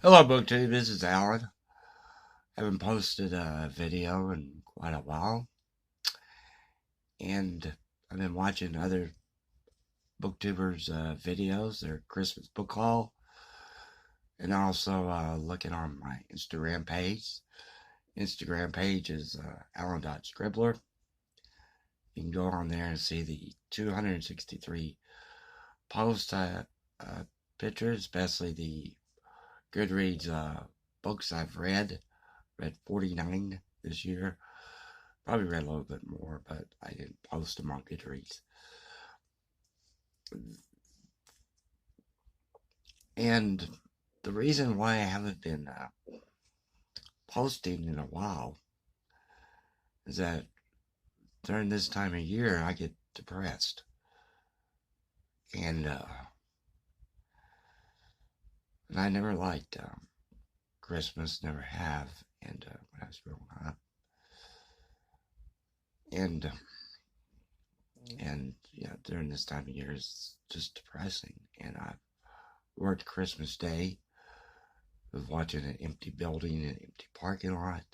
Hello, BookTube. This is Alan. I haven't posted a video in quite a while, and I've been watching other BookTubers' videos, their Christmas book haul, and also looking on my Instagram page. Instagram page is alan.scribbler. You can go on there and see the 263 post pictures, especially the Goodreads books I've read. Read 49 this year. Probably read a little bit more, but I didn't post them on Goodreads. And the reason why I haven't been posting in a while is that during this time of year I get depressed. And I never liked Christmas, never have, and when I was growing up. And yeah, during this time of year it's just depressing. And I worked Christmas Day with watching an empty building, an empty parking lot.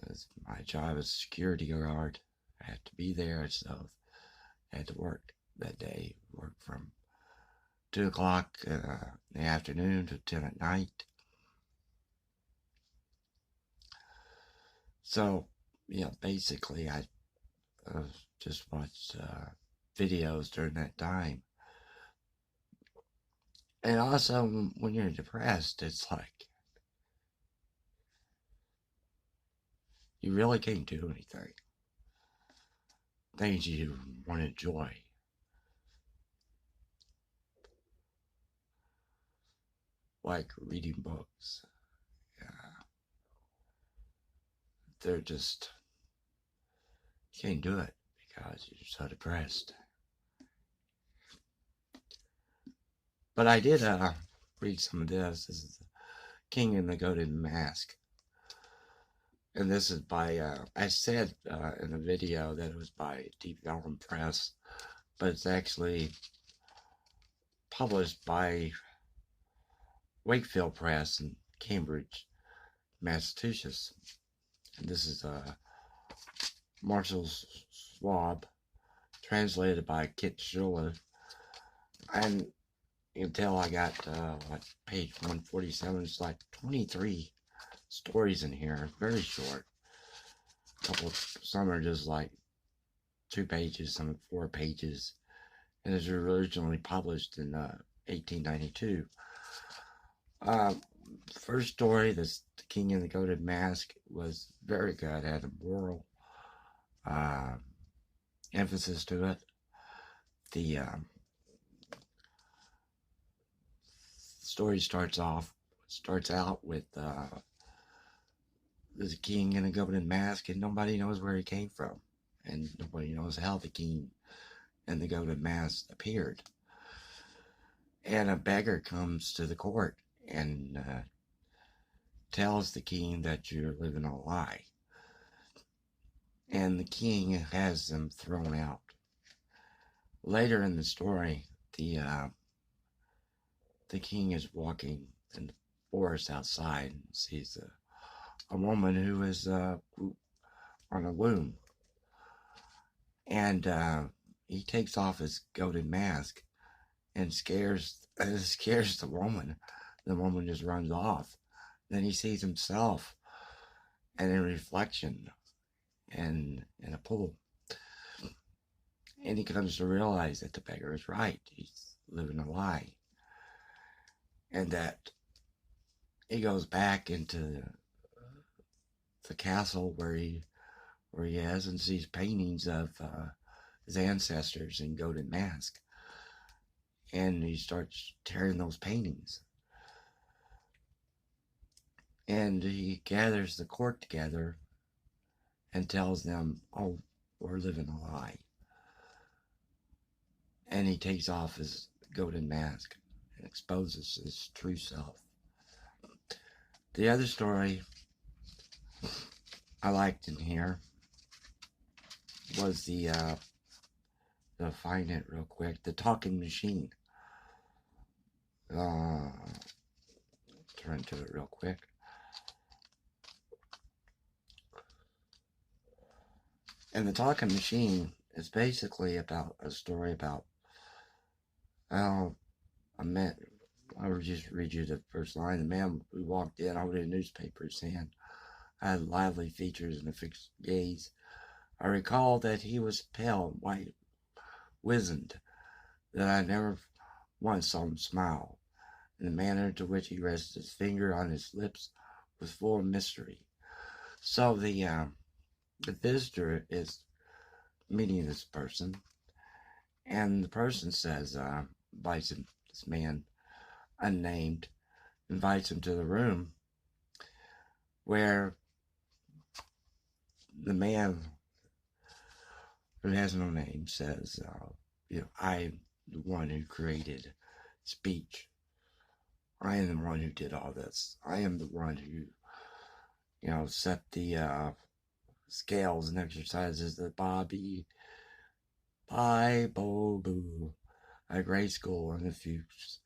As my job as security guard, I had to be there, so I had to work that day. Work from 2 o'clock in the afternoon to 10 at night. So, yeah, basically, I just watched videos during that time. And also, when you're depressed, it's like you really can't do anything. Things you want to enjoy. Like reading books. Yeah, they're just, you can't do it because you're so depressed. But I did read some of this. This is King and the Golden Mask. And this is by, I said in the video that it was by Deep Ellum Press, but it's actually published by Wakefield Press in Cambridge, Massachusetts. And this is Marshall Schwab, translated by Kit Schuller. And you can tell I got like page 147. It's like 23 stories in here, very short. Some are just like 2 pages, some 4 pages, and it was originally published in 1892. First story, The King and the Golden Mask, was very good. It had a moral emphasis to it. The story starts out with the king in a golden mask, and nobody knows where he came from, and nobody knows how the king and the golden mask appeared. And a beggar comes to the court and tells the king that you're living a lie, and the king has them thrown out. Later in the story, the king is walking in the forest outside and sees a woman who is on a loom, and he takes off his golden mask and scares the woman. The woman just runs off. Then he sees himself and in reflection in a pool, and he comes to realize that the beggar is right. He's living a lie, and that he goes back into the castle where he is and sees paintings of his ancestors in golden mask, and he starts tearing those paintings, and he gathers the court together and tells them, "Oh, we're living a lie," and he takes off his golden mask and exposes his true self. The other story I liked in here was to find it real quick, The Talking Machine. enter into it real quick. And the Talking Machine is basically about a story about how I met. I would just read you the first line. The man who walked in holding a newspaper in his hand had lively features and a fixed gaze. I recall that he was pale, white, wizened, that I never once saw him smile, and the manner to which he rested his finger on his lips was full of mystery. So the visitor is meeting this person, and the person says, invites him, this man, unnamed, invites him to the room where the man who has no name says, I'm the one who created speech. I am the one who did all this. I am the one who, set the scales and exercises the Bobby Bible at grade school and infused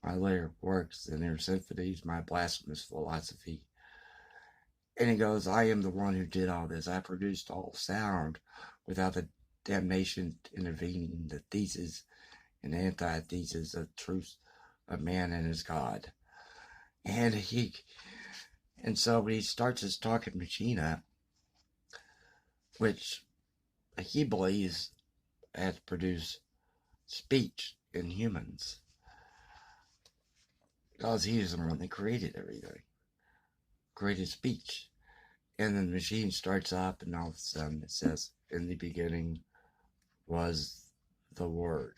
my lyric works and their symphonies, my blasphemous philosophy. And he goes, I am the one who did all this. I produced all sound without the damnation intervening, the thesis and antithesis of truth of man and his God. And so when he starts his Talking Machine up, which he believes has produced speech in humans, because he is the one that created everything, created speech. And then the machine starts up, and all of a sudden it says, in the beginning was the Word.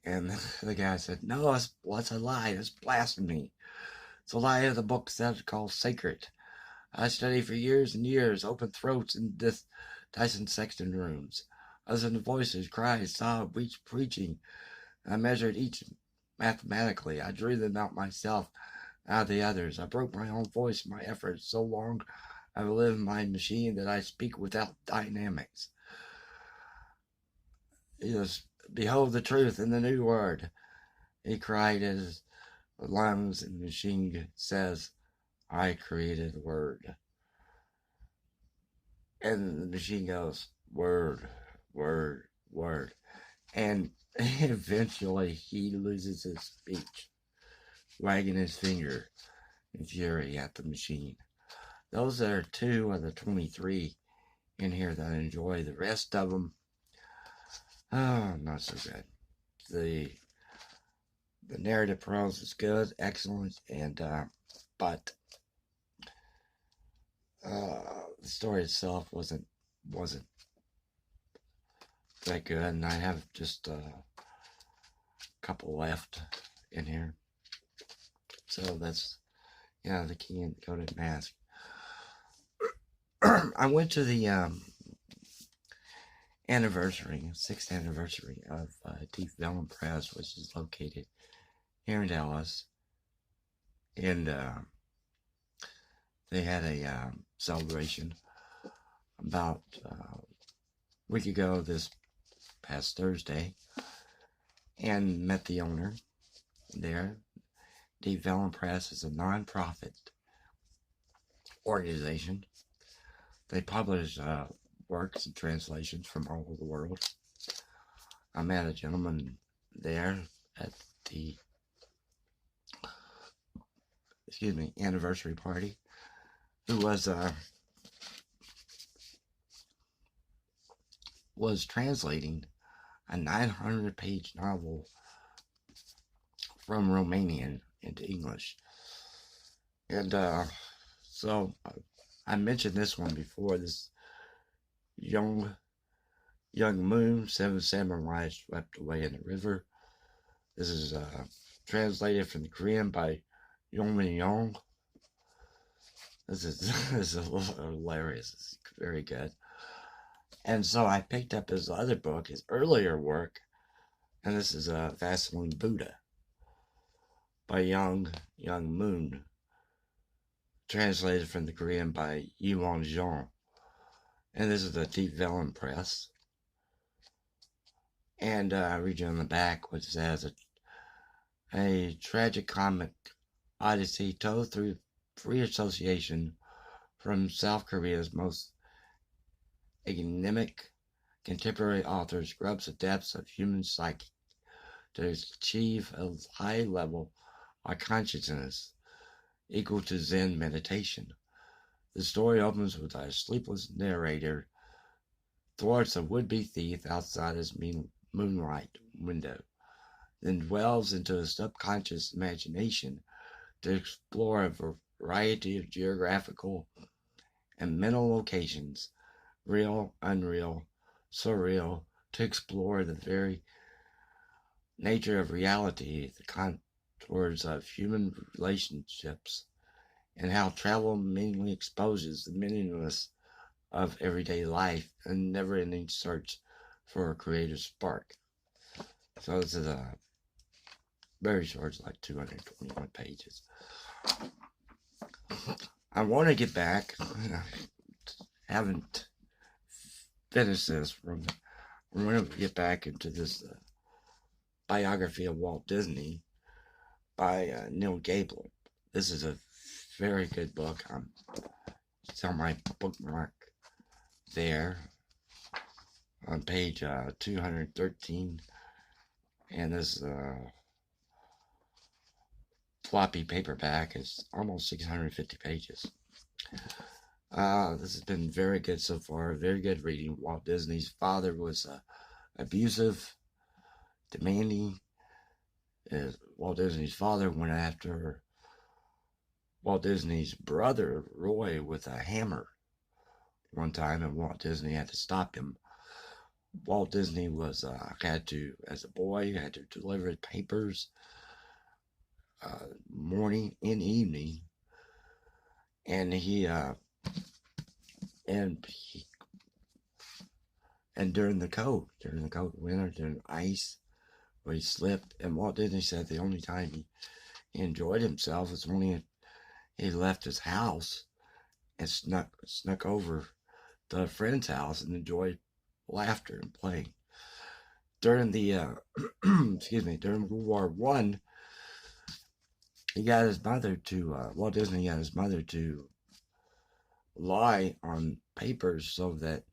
And the guy said, no, that's a lie. That's blasphemy. It's a lie of the books that's called sacred. I studied for years and years, open throats in this Dyson Sexton rooms. I listened to voices, cries, sobs, each preaching. I measured each mathematically. I drew them out myself, out of the others. I broke my own voice, my efforts. So long I've lived in my machine that I speak without dynamics. Yes, behold the truth in the new word. He cried as the lungs and the machine says, I created the word. And the machine goes, word, word, word. And eventually he loses his speech, wagging his finger in fury at the machine. Those are 2 of the 23 in here that I enjoy. The rest of them, not so good. The narrative prose is good, excellent, and but the story itself wasn't that good, and I have just a couple left in here. So that's the Key and the Coded Mask. I went to the anniversary, 6th anniversary of Deep Vellum Press, which is located here in Dallas, and they had a celebration about a week ago this past Thursday, and met the owner there. Deep Vellum Press is a non-profit organization. They publish works and translations from all over the world. I met a gentleman there at the anniversary party who was translating a 900-page novel from Romanian into English. And so I mentioned this one before. This young moon, 7 samurai swept away in the river. This is translated from the Korean by Yong Min Yong. This is hilarious. It's very good. And so I picked up his other book, his earlier work, and this is Vaseline Buddha by Young Moon, translated from the Korean by Yuan Zhang. And this is the Deep Vellum Press. And I read you on the back, which says a tragic comic Odyssey, told through free association from South Korea's most enigmatic contemporary authors, grabs the depths of human psyche to achieve a high level of consciousness equal to Zen meditation. The story opens with a sleepless narrator thwarts a would-be thief outside his moonlight window, then dwells into a subconscious imagination to explore a variety of geographical and mental locations, real, unreal, surreal, to explore the very nature of reality, the contours of human relationships, and how travel mainly exposes the meaninglessness of everyday life and never-ending search for a creative spark. So this is a very short, it's like 221 pages. I want to get back. Haven't finished this. We're going to get back into this biography of Walt Disney by Neil Gaiman. This is a very good book. It's on my bookmark there on page 213, and this floppy paperback is almost 650 pages. This has been very good so far. Very good reading. Walt Disney's father was abusive, demanding. Walt Disney's father went after Walt Disney's brother Roy with a hammer one time, and Walt Disney had to stop him. Walt Disney was had to, as a boy, had to deliver papers morning and evening, and during the cold winter, during ice, where he slipped. And Walt Disney said the only time he enjoyed himself was when he left his house and snuck over to a friend's house and enjoyed laughter and playing. During the during World War One, he got his mother to Walt Disney got his mother to lie on papers so that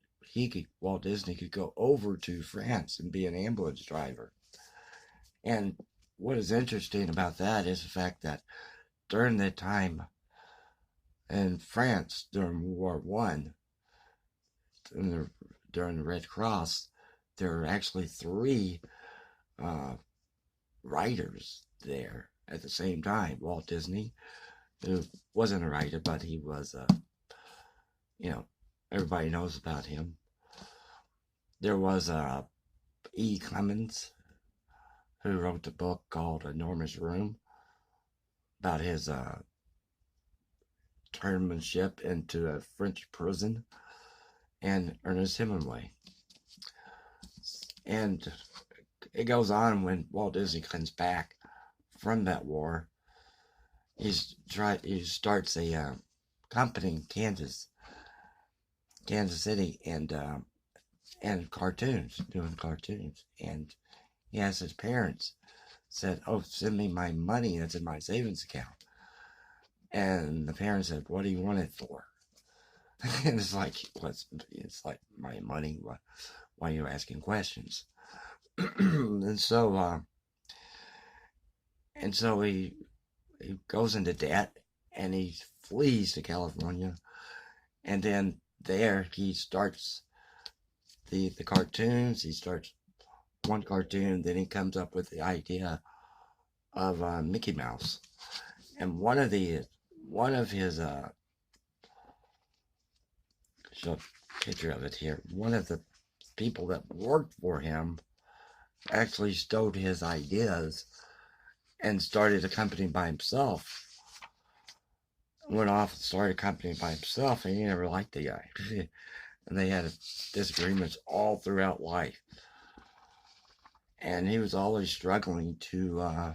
Walt Disney could go over to France and be an ambulance driver. And what is interesting about that is the fact that during that time in France during World War One, during the Red Cross, there were actually 3 writers there at the same time. Walt Disney, who wasn't a writer, but he was, everybody knows about him. There was E. Clemens, who wrote the book called Enormous Room about his internment into a French prison, and Ernest Hemingway. And it goes on when Walt Disney comes back from that war. He starts a company in Kansas City, and cartoons, doing cartoons. And he asked his parents, said, "Oh, send me my money that's in my savings account." And the parents said, "What do you want it for?" And it's like, it's like my money. Why are you asking questions? And so he goes into debt, and he flees to California, and then there he starts the cartoons. He starts one cartoon, then he comes up with the idea of Mickey Mouse, and one of his show a picture of it here. One of the people that worked for him actually stole his ideas and started a company by himself. Went off and started a company by himself, and he never liked the guy. And they had disagreements all throughout life. And he was always struggling to,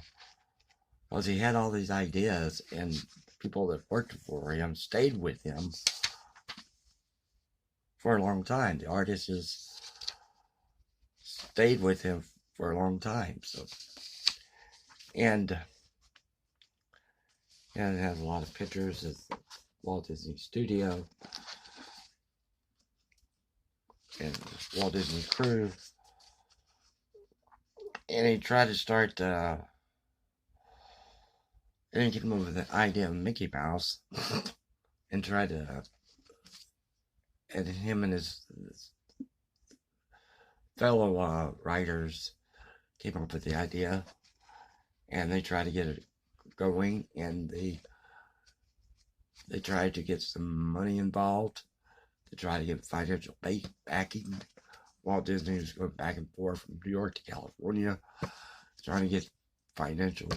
because he had all these ideas, and people that worked for him stayed with him for a long time. The artists just stayed with him for a long time. So, and And it has a lot of pictures of Walt Disney Studio and Walt Disney crew. And he tried to start, and he came up with the idea of Mickey Mouse and tried to, and him and his fellow writers came up with the idea, and they tried to get it going, and they tried to get some money involved to try to get financial backing. Walt Disney was going back and forth from New York to California, trying to get financial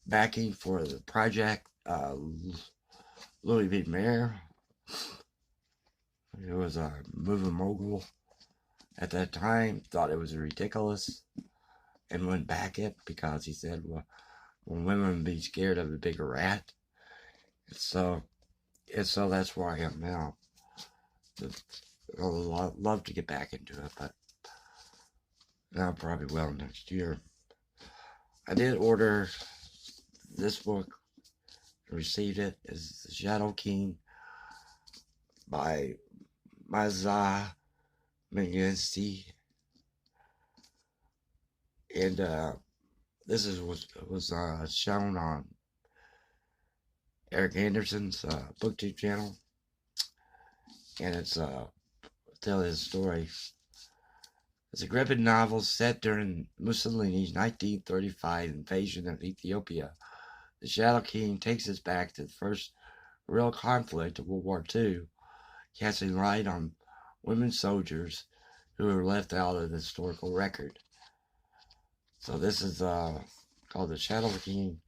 backing for the project. Louis B. Mayer, who was a movie mogul at that time, thought it was ridiculous and wouldn't back it because he said, well, women be scared of a bigger rat. So that's where I am now. I'd love to get back into it, but I probably will next year. I did order this book, received it. It's The Shadow King by Maza Mengensi. And this was shown on Eric Anderson's BookTube channel. And it's tell his story. It's a gripping novel set during Mussolini's 1935 invasion of Ethiopia. The Shadow King takes us back to the first real conflict of World War II, casting light on women soldiers who were left out of the historical record. So this is called The Shadow King.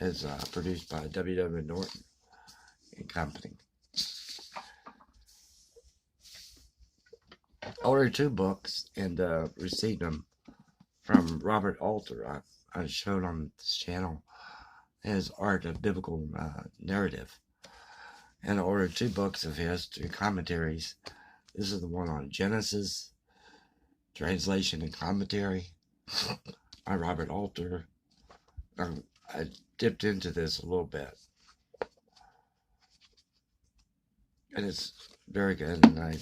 Is produced by W.W. Norton and Company. I ordered 2 books and received them from Robert Alter. I showed on this channel his Art of Biblical Narrative. And I ordered 2 books of his, 2 commentaries. This is the one on Genesis, Translation and Commentary by Robert Alter. I dipped into this a little bit. And it's very good. And I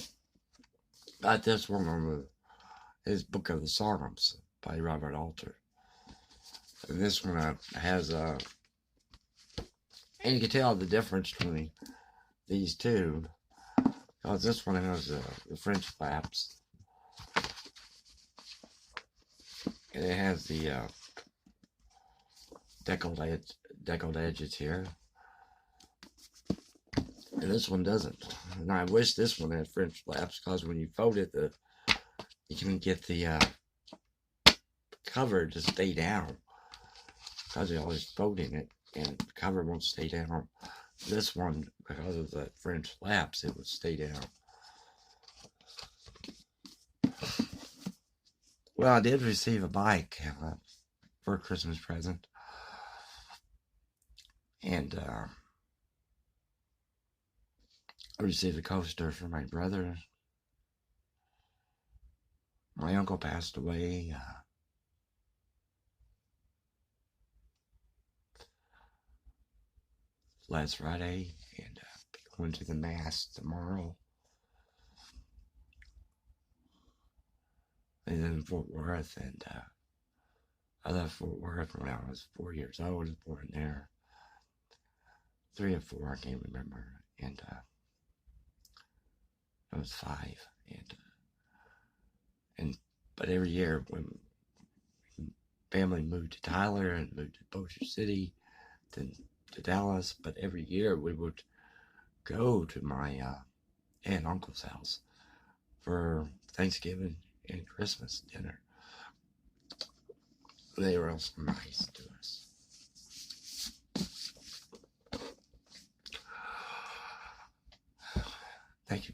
got this one on his Book of the Psalms by Robert Alter. And this one has and you can tell the difference between these two, because this one has the French flaps, and it has the deckled edges here, and this one doesn't. And I wish this one had French flaps, because when you fold it, you can get the cover to stay down, because you're always folding it, and the cover won't stay down. This one, because of the French flaps, it would stay down. Well, I did receive a bike for a Christmas present. And I received a coaster for my brother. My uncle passed away last Friday, and going to the Mass tomorrow. And then in Fort Worth, and I left Fort Worth when I was 4 years old. I was born there. 3 or 4, I can't remember. And I was 5. But every year when family moved to Tyler and moved to Bossier City, then to Dallas, but every year we would go to my aunt and uncle's house for Thanksgiving and Christmas dinner. They were also nice to us. Thank you.